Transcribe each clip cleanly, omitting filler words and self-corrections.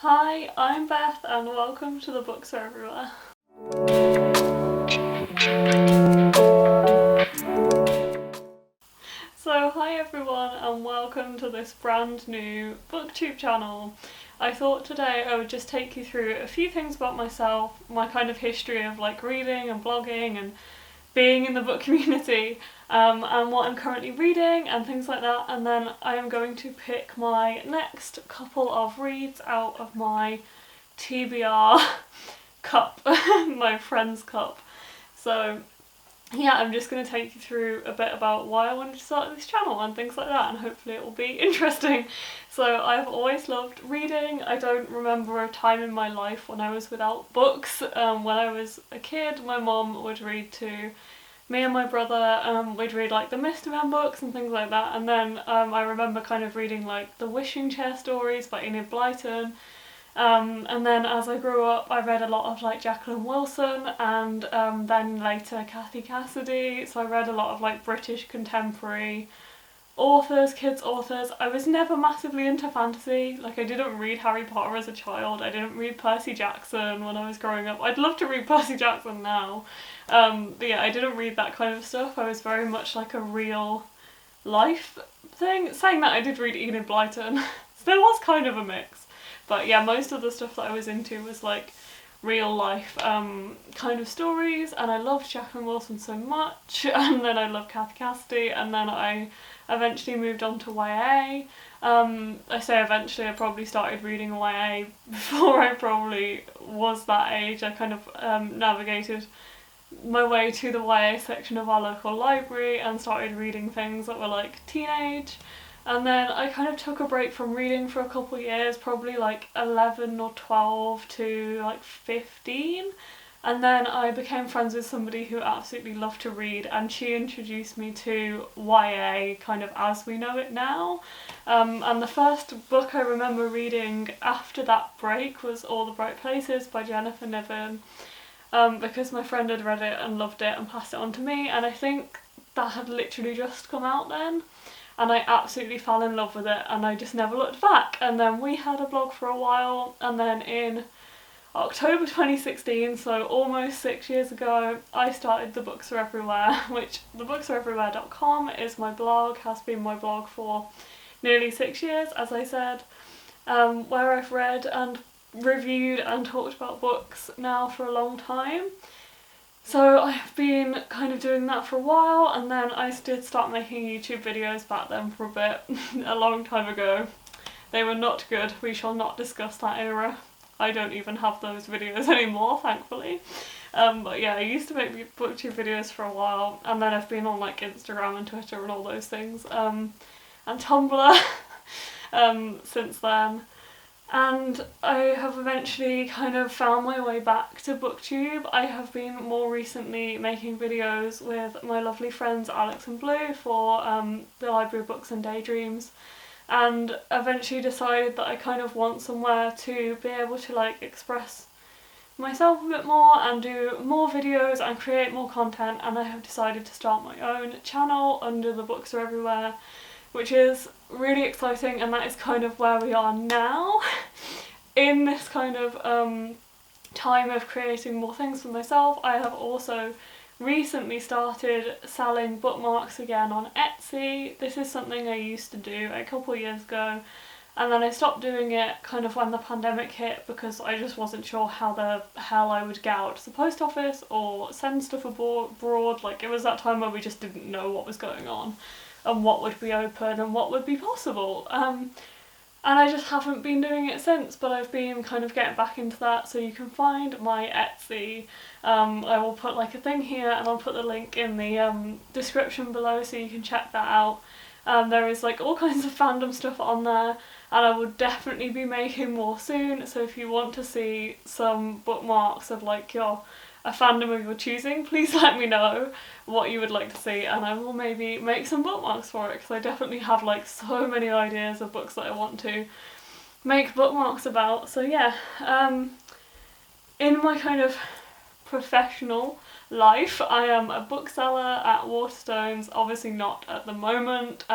Hi, I'm Beth and welcome to the Books Are Everywhere. So hi everyone and welcome to this brand new booktube channel. I thought today I would just take you through a few things about myself, my kind of history of like reading and blogging and being in the book community, and what I'm currently reading and things like that, and then I am going to pick my next couple of reads out of my TBR cup, my friend's cup. So yeah, I'm just going to take you through a bit about why I wanted to start this channel and things like that, and hopefully it will be interesting. So I've always loved reading. I don't remember a time in my life when I was without books. When I was a kid, my mom would read to me and my brother. We'd read like the Mr. Men books and things like that, and then I remember kind of reading like the Wishing Chair stories by Enid Blyton. And then as I grew up I read a lot of like Jacqueline Wilson and then later Kathy Cassidy, so I read a lot of like British contemporary authors, kids authors. I was never massively into fantasy, like I didn't read Harry Potter as a child, I didn't read Percy Jackson when I was growing up. I'd love to read Percy Jackson now, but yeah, I didn't read that kind of stuff. I was very much like a real life thing. Saying that, I did read Enid Blyton, so there was kind of a mix. But yeah, most of the stuff that I was into was like real life kind of stories, and I loved Jacqueline Wilson so much, and then I loved Kathy Cassidy, and then I eventually moved on to YA. I say eventually, I probably started reading YA before I probably was that age. I kind of navigated my way to the YA section of our local library and started reading things that were like teenage. And then I kind of took a break from reading for a couple of years, probably like 11 or 12 to like 15. And then I became friends with somebody who absolutely loved to read, and she introduced me to YA kind of as we know it now. And the first book I remember reading after that break was All the Bright Places by Jennifer Niven, because my friend had read it and loved it and passed it on to me, and I think that had literally just come out then. And I absolutely fell in love with it and I just never looked back. And then we had a blog for a while, and then in October 2016, so almost 6 years ago, I started The Books Are Everywhere, which thebooksareverywhere.com is my blog, has been my blog for nearly 6 years, as I said, where I've read and reviewed and talked about books now for a long time. So I've been kind of doing that for a while, and then I did start making YouTube videos back then for a bit, a long time ago. They were not good, we shall not discuss that era. I don't even have those videos anymore, thankfully. But yeah, I used to make booktube videos for a while, and then I've been on like Instagram and Twitter and all those things, and Tumblr since then. And I have eventually kind of found my way back to booktube. I have been more recently making videos with my lovely friends Alex and Blue for the Library of Books and Daydreams, and eventually decided that I kind of want somewhere to be able to like express myself a bit more and do more videos and create more content, and I have decided to start my own channel under The Books Are Everywhere, which is really exciting, and that is kind of where we are now in this kind of time of creating more things for myself. I have also recently started selling bookmarks again on Etsy. This is something I used to do a couple of years ago, and then I stopped doing it kind of when the pandemic hit because I just wasn't sure how the hell I would get out to the post office or send stuff abroad. Like, it was that time where we just didn't know what was going on and what would be open and what would be possible. And I just haven't been doing it since, but I've been kind of getting back into that, so you can find my Etsy. I will put like a thing here, and I'll put the link in the description below so you can check that out. There is like all kinds of fandom stuff on there, and I will definitely be making more soon, so if you want to see some bookmarks of like a fandom of your choosing, please let me know what you would like to see, and I will maybe make some bookmarks for it, because I definitely have like so many ideas of books that I want to make bookmarks about. So yeah, in my kind of professional life, I am a bookseller at Waterstones, obviously not at the moment.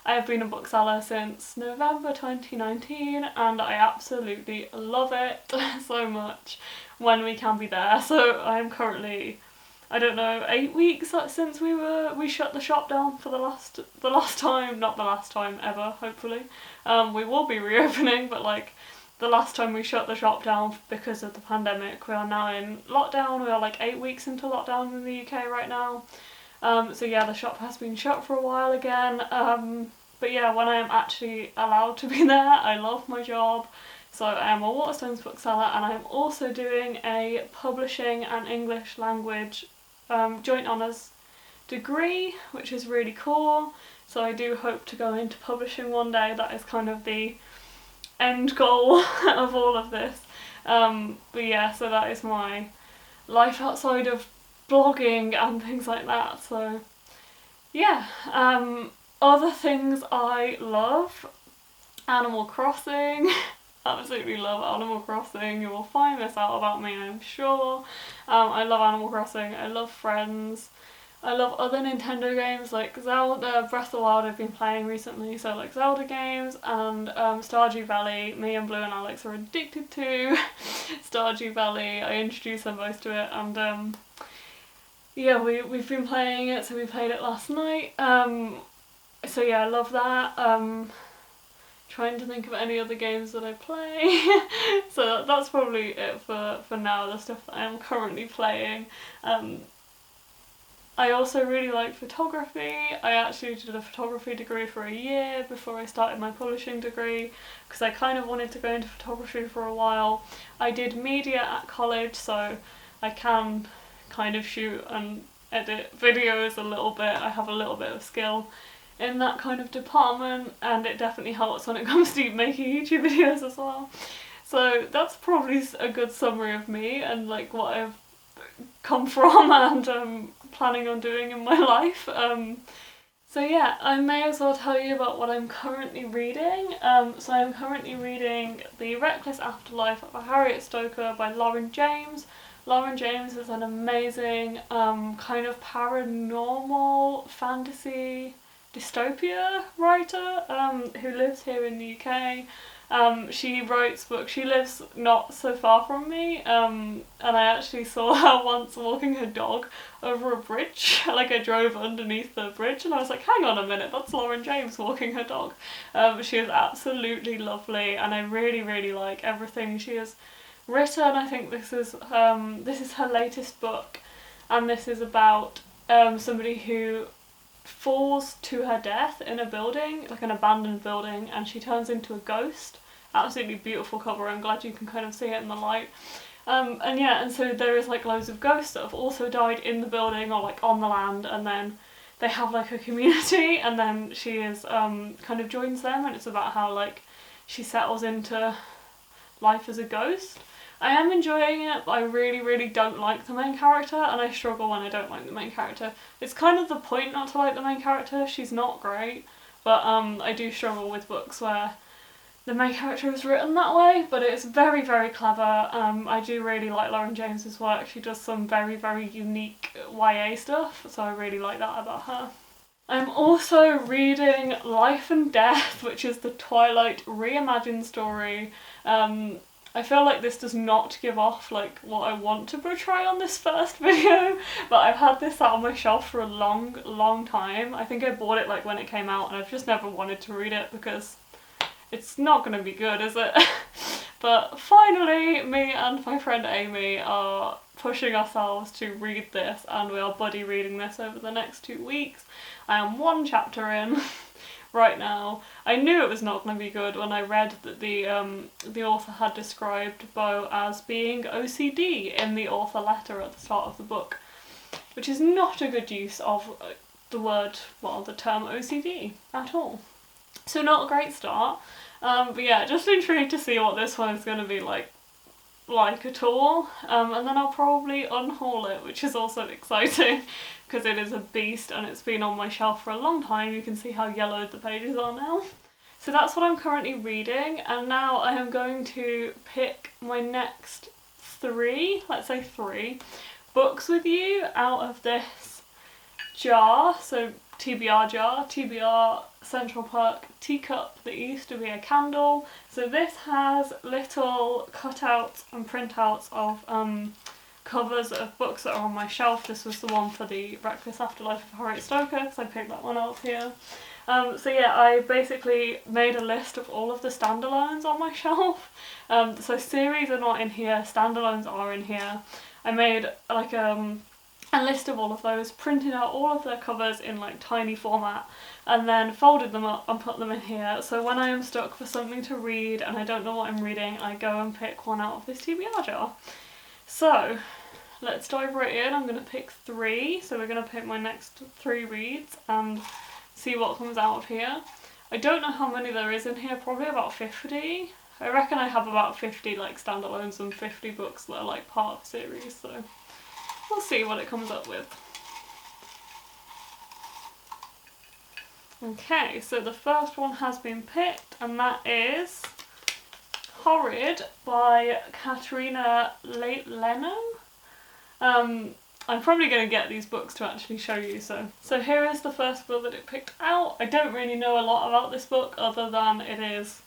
I have been a bookseller since November 2019 and I absolutely love it so much when we can be there. So I am currently, I don't know, 8 weeks since we shut the shop down for the last time, not the last time ever, hopefully. We will be reopening, but like the last time we shut the shop down because of the pandemic. We are now in lockdown. We are like 8 weeks into lockdown in the UK right now. So yeah, the shop has been shut for a while again. But yeah, when I am actually allowed to be there, I love my job. So I am a Waterstones bookseller, and I'm also doing a publishing and English language joint honours degree, which is really cool. So I do hope to go into publishing one day. That is kind of the end goal of all of this. But yeah, so that is my life outside of blogging and things like that. So yeah, other things I love, Animal Crossing. Absolutely love Animal Crossing. You will find this out about me, I'm sure. I love Animal Crossing, I love Friends, I love other Nintendo games like Zelda, Breath of the Wild I've been playing recently, so like Zelda games, and Stardew Valley. Me and Blue and Alex are addicted to Stardew Valley. I introduced them both to it, and yeah, we've been playing it, so we played it last night. So yeah, I love that. Trying to think of any other games that I play. So that's probably it for now, the stuff that I am currently playing. I also really like photography. I actually did a photography degree for a year before I started my publishing degree, because I kind of wanted to go into photography for a while. I did media at college, so I can kind of shoot and edit videos a little bit. I have a little bit of skill in that kind of department, and it definitely helps when it comes to making YouTube videos as well. So that's probably a good summary of me and like what I've come from and planning on doing in my life. So yeah, I may as well tell you about what I'm currently reading. So I'm currently reading The Reckless Afterlife of Harriet Stoker by Lauren James. Lauren James is an amazing kind of paranormal fantasy dystopia writer who lives here in the UK. She writes books. She lives not so far from me, and I actually saw her once walking her dog over a bridge. Like, I drove underneath the bridge and I was like, hang on a minute, that's Lauren James walking her dog. She is absolutely lovely, and I really, really like everything she has written. I think this is her latest book, and this is about somebody who falls to her death in a building, like an abandoned building, and she turns into a ghost. Absolutely beautiful cover. I'm glad you can kind of see it in the light. And yeah, and so there is like loads of ghosts that have also died in the building or like on the land, and then they have like a community, and then she is kind of joins them, and it's about how like she settles into life as a ghost. I am enjoying it, but I really, really don't like the main character, and I struggle when I don't like the main character. It's kind of the point not to like the main character. She's not great, but I do struggle with books where the main character is written that way, but it's very, very clever. I do really like Lauren James's work. She does some very, very unique YA stuff, so I really like that about her. I'm also reading Life and Death, which is the Twilight reimagined story. I feel like this does not give off like what I want to portray on this first video, but I've had this sat on my shelf for a long, long time. I think I bought it like when it came out, and I've just never wanted to read it because it's not going to be good, is it? But finally, me and my friend Amy are pushing ourselves to read this, and we are buddy reading this over the next 2 weeks. I am 1 chapter in right now. I knew it was not going to be good when I read that the author had described Beau as being OCD in the author letter at the start of the book, which is not a good use of the term OCD at all. So not a great start. But yeah, just intrigued to see what this one is going to be like at all. And then I'll probably unhaul it, which is also exciting because it is a beast and it's been on my shelf for a long time. You can see how yellowed the pages are now. So that's what I'm currently reading, and now I am going to pick my next 3 books with you out of this jar. So TBR jar, TBR Central Park teacup that used to be a candle. So this has little cutouts and printouts of covers of books that are on my shelf. This was the one for the Reckless Afterlife of Harriet Stoker, because I picked that one up here. So yeah, I basically made a list of all of the standalones on my shelf. So series are not in here, standalones are in here. I made like a list of all of those, printed out all of their covers in like tiny format, and then folded them up and put them in here. So when I am stuck for something to read and I don't know what I'm reading, I go and pick one out of this TBR jar. So let's dive right in. I'm going to pick 3, so we're going to pick my next 3 reads and see what comes out of here. I don't know how many there is in here, probably about 50. I reckon I have about 50 like standalones and 50 books that are like part of a series, so we'll see what it comes up with. Okay, so the first one has been picked, and that is Horrid by Katerina Leno. I'm probably going to get these books to actually show you, so here is the first book that it picked out. I don't really know a lot about this book other than it is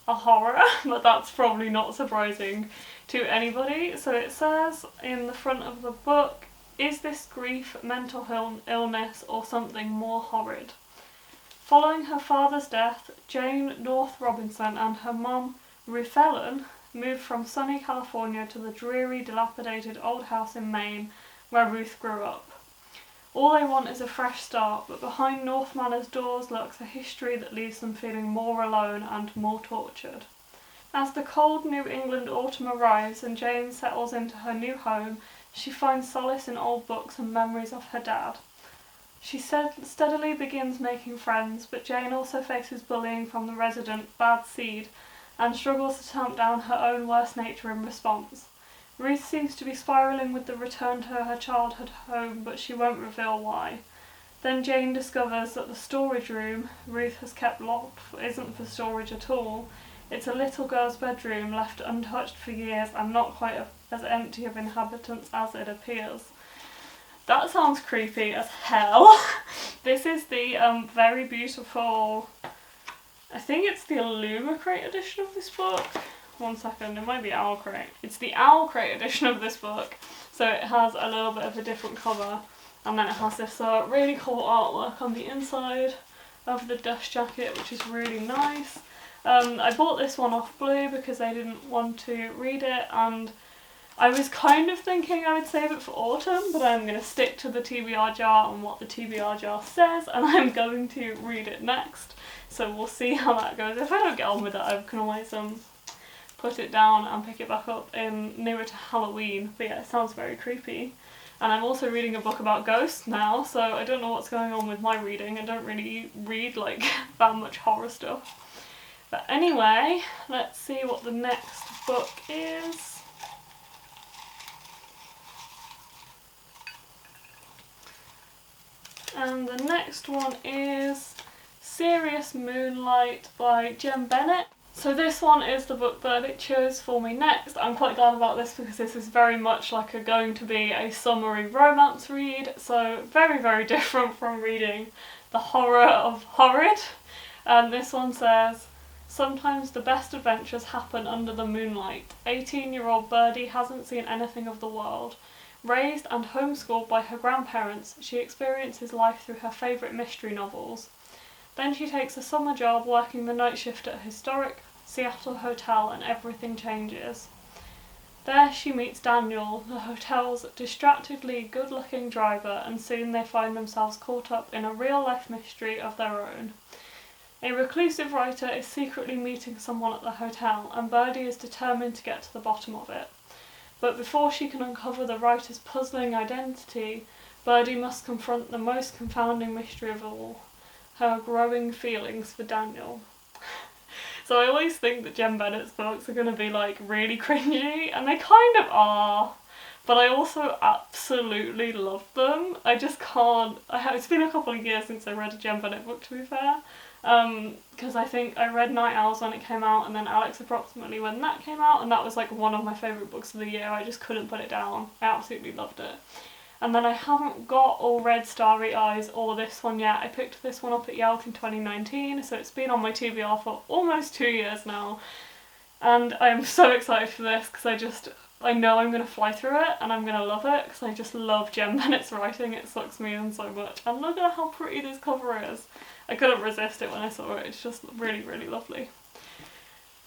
a horror, but that's probably not surprising to anybody. So it says in the front of the book, "Is this grief, mental illness, or something more horrid?" Following her father's death, Jane North Robinson and her mum, Ruth Ellen, moved from sunny California to the dreary, dilapidated old house in Maine where Ruth grew up. All they want is a fresh start, but behind North Manor's doors lurks a history that leaves them feeling more alone and more tortured. As the cold New England autumn arrives and Jane settles into her new home, she finds solace in old books and memories of her dad. She steadily begins making friends, but Jane also faces bullying from the resident Bad Seed and struggles to tamp down her own worst nature in response. Ruth seems to be spiralling with the return to her childhood home, but she won't reveal why. Then Jane discovers that the storage room Ruth has kept locked isn't for storage at all. It's a little girl's bedroom left untouched for years and not quite as empty of inhabitants as it appears. That sounds creepy as hell. This is the very beautiful, I think it's the Illumicrate edition of this book. One second, it might be Owl Crate. It's the Owl Crate edition of this book, so it has a little bit of a different cover, and then it has this really cool artwork on the inside of the dust jacket, which is really nice. I bought this one off Blue because I didn't want to read it, and I was kind of thinking I would save it for autumn, but I'm going to stick to the TBR jar and what the TBR jar says, and I'm going to read it next. So we'll see how that goes. If I don't get on with it, I can always put it down and pick it back up in nearer to Halloween. But yeah, it sounds very creepy. And I'm also reading a book about ghosts now, so I don't know what's going on with my reading. I don't really read like that much horror stuff. But anyway, let's see what the next book is. And the next one is Serious Moonlight by Jem Bennett. So this one is the book that it chose for me next. I'm quite glad about this because this is very much like going to be a summery romance read, so very, very different from reading the horror of Horrid. And this one says, "Sometimes the best adventures happen under the moonlight. 18-year-old Birdie hasn't seen anything of the world. Raised and homeschooled by her grandparents, she experiences life through her favourite mystery novels. Then she takes a summer job working the night shift at a historic Seattle hotel and everything changes. There she meets Daniel, the hotel's distractedly good-looking driver, and soon they find themselves caught up in a real-life mystery of their own. A reclusive writer is secretly meeting someone at the hotel, and Birdie is determined to get to the bottom of it. But before she can uncover the writer's puzzling identity, Birdie must confront the most confounding mystery of all, her growing feelings for Daniel." So I always think that Jem Bennett's books are going to be like really cringy, and they kind of are, but I also absolutely love them. I just can't, it's been a couple of years since I read a Jem Bennett book, to be fair, because I think I read Night Owls when it came out, and then Alex Approximately when that came out, and that was like one of my favourite books of the year. I just couldn't put it down. I absolutely loved it. And then I haven't got All Red Starry Eyes or this one yet. I picked this one up at Yelp in 2019, so it's been on my TBR for almost 2 years now. And I am so excited for this because I know I'm going to fly through it and I'm going to love it because I just love Jem Bennett's writing. It sucks me in so much. And look at how pretty this cover is. I couldn't resist it when I saw it. It's just really, really lovely.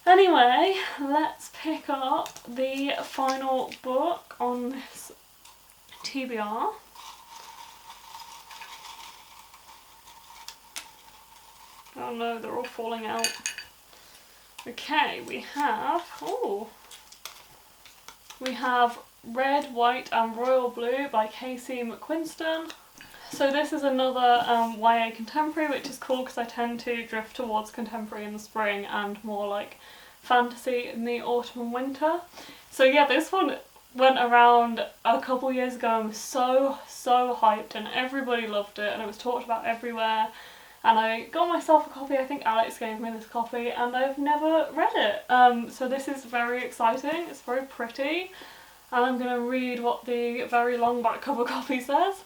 Anyway, let's pick up the final book on this TBR. Oh no, they're all falling out. Okay, we have Red, White and Royal Blue by Casey Mcquinston. So this is another YA contemporary, which is cool because I tend to drift towards contemporary in the spring and more like fantasy in the autumn and winter. So yeah, this one went around a couple years ago and was so hyped and everybody loved it and it was talked about everywhere. And I got myself a copy. I think Alex gave me this copy and I've never read it. So this is very exciting, it's very pretty, and I'm going to read what the very long back cover copy says.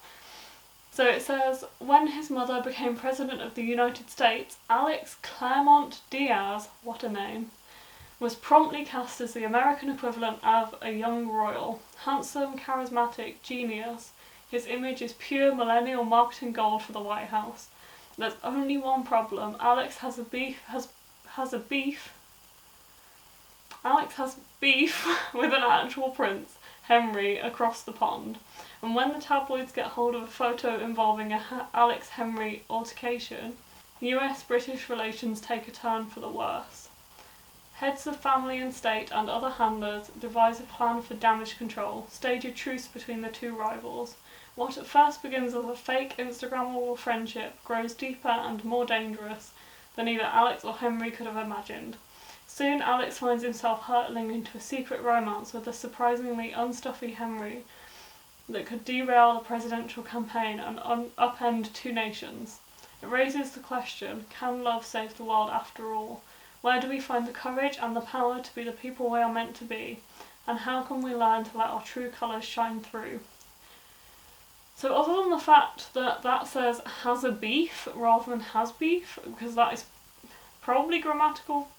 So it says, when his mother became President of the United States, Alex Claremont Diaz, what a name, was promptly cast as the American equivalent of a young royal. Handsome, charismatic, genius. His image is pure millennial marketing gold for the White House. There's only one problem. Alex has beef with an actual prince, Henry, across the pond. And when the tabloids get hold of a photo involving a Alex-Henry altercation, US-British relations take a turn for the worse. Heads of family and state and other handlers devise a plan for damage control, stage a truce between the two rivals. What at first begins as a fake Instagrammable friendship grows deeper and more dangerous than either Alex or Henry could have imagined. Soon Alex finds himself hurtling into a secret romance with a surprisingly unstuffy Henry that could derail the presidential campaign and upend two nations. It raises the question, can love save the world after all? Where do we find the courage and the power to be the people we are meant to be? And how can we learn to let our true colours shine through? So other than the fact that that says has a beef rather than has beef, because that is probably grammatical,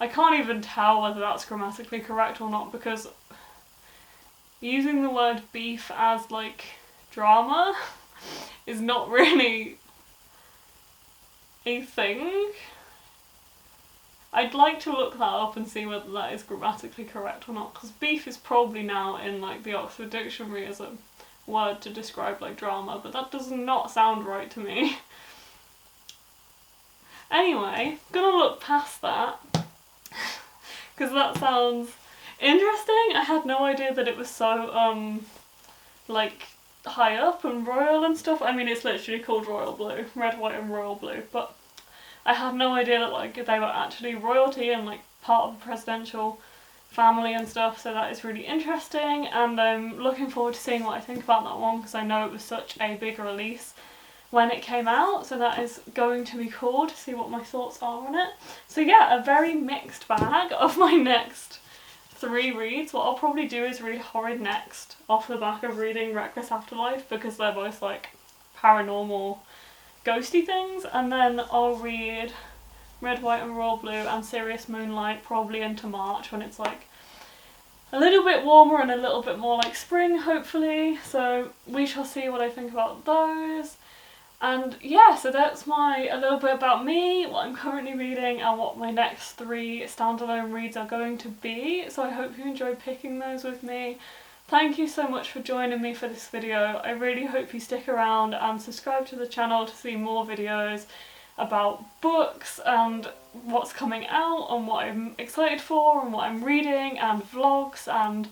I can't even tell whether that's grammatically correct or not, because using the word beef as like drama is not really a thing. I'd like to look that up and see whether that is grammatically correct or not, because beef is probably now in like the Oxford Dictionary as a word to describe like drama, but that does not sound right to me. Anyway, gonna look past that because that sounds interesting. I had no idea that it was so like high up and royal and stuff. I mean, it's literally called Royal Blue, Red, White and Royal Blue, but I had no idea that like they were actually royalty and like part of the presidential family and stuff, so that is really interesting, and I'm looking forward to seeing what I think about that one because I know it was such a big release when it came out, so that is going to be cool to see what my thoughts are on it. So yeah, a very mixed bag of my next 3 reads. What I'll probably do is read Horrid next off the back of reading Reckless Afterlife because they're both like paranormal ghosty things, and then I'll read Red, White and Royal Blue and Serious Moonlight probably into March when it's like a little bit warmer and a little bit more like spring, hopefully. So we shall see what I think about those. And yeah, so that's a little bit about me, what I'm currently reading and what my next 3 standalone reads are going to be. So I hope you enjoyed picking those with me. Thank you so much for joining me for this video. I really hope you stick around and subscribe to the channel to see more videos about books and what's coming out and what I'm excited for and what I'm reading, and vlogs and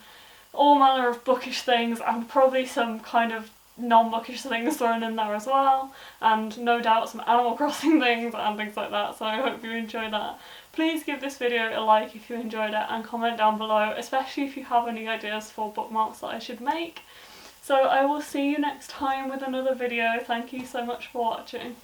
all manner of bookish things, and probably some kind of non-bookish things thrown in there as well, and no doubt some Animal Crossing things and things like that, so I hope you enjoy that. Please give this video a like if you enjoyed it and comment down below, especially if you have any ideas for bookmarks that I should make. So I will see you next time with another video. Thank you so much for watching.